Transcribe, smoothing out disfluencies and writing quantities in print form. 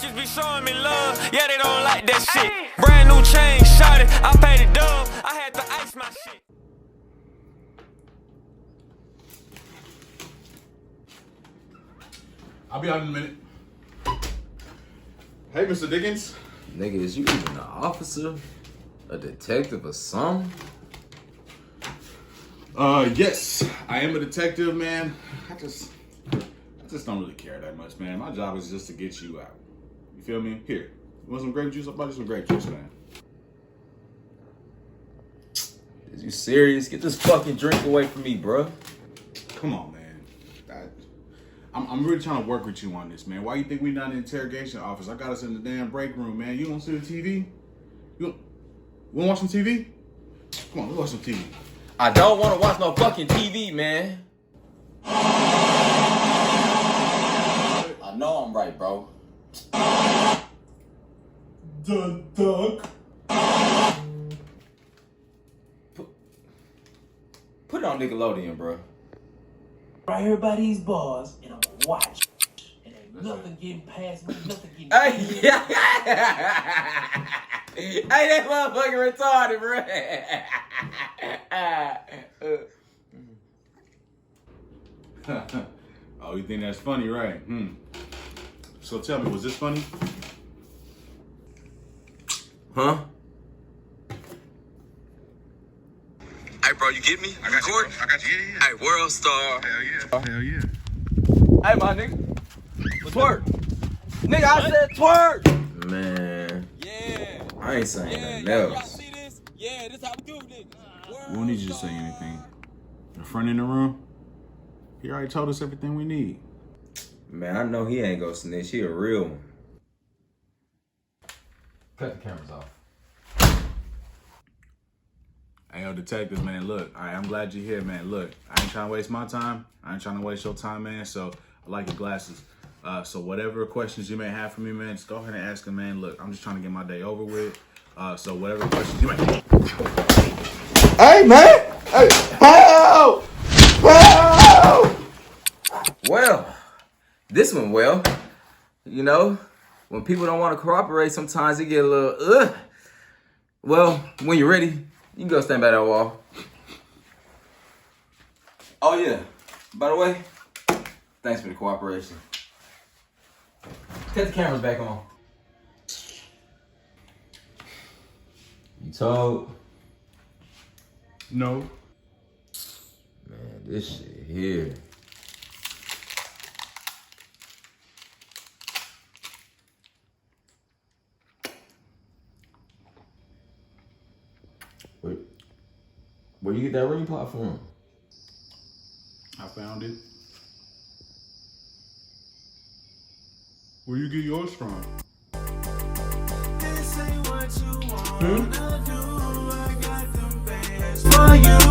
bitches be showing me love. Yeah, they don't like that shit. Brand new chain, shot it. I paid the dub. I had to ice my shit. I'll be out in a minute. Hey, Mr. Dickens. Nigga, is you even an officer? A detective or something? Yes. I am a detective, man. I just don't really care that much, man. My job is just to get you out. You feel me? Here. You want some grape juice? I'll buy you some grape juice, man. Is you serious? Get this fucking drink away from me, bruh. Come on, man. I'm really trying to work with you on this, man. Why you think we not in the interrogation office? I got us in the damn break room, man. You don't see the TV? You wanna watch some TV? Come on, let's watch some TV. I don't want to watch no fucking TV, man. I know I'm right, bro. The duck. Put it on Nickelodeon, bro. Right here by these bars, and I'm gonna watch. And ain't nothing getting past me, nothing getting Hey, hey, that motherfucking retarded, bro. Oh, you think that's funny, right? So tell me, was this funny? Huh? Hey, bro, you get me? I got you, bro. I got you. Yeah. Hey, World Star. Hell yeah. Hell yeah. Hey, my nigga. Twerk. Nigga, I said twerk. Man. Yeah. I ain't saying nothing Y'all else. see this? Yeah, this how we do niggas. We don't need you to say anything. The friend in the room, he already told us everything we need. Man, I know he ain't gonna snitch. He a real one. Cut the cameras off. Hey, yo, detectives, man, look, I'm glad you're here, man. Look, I ain't trying to waste my time. I ain't trying to waste your time, man, so I like your glasses. So whatever questions you may have for me, man, just go ahead and ask them, man. Look, I'm just trying to get my day over with. So whatever questions you may have. Hey, man! Hey, help! Help! Well, this one, well, you know, when people don't want to cooperate, sometimes they get a little, Well, when you're ready, you can go stand by that wall. Oh, yeah. By the way, thanks for the cooperation. Cut the cameras back on. You told? No. Man, this shit here. Where you get that ring pop from? I found it. Where you get yours from? For you.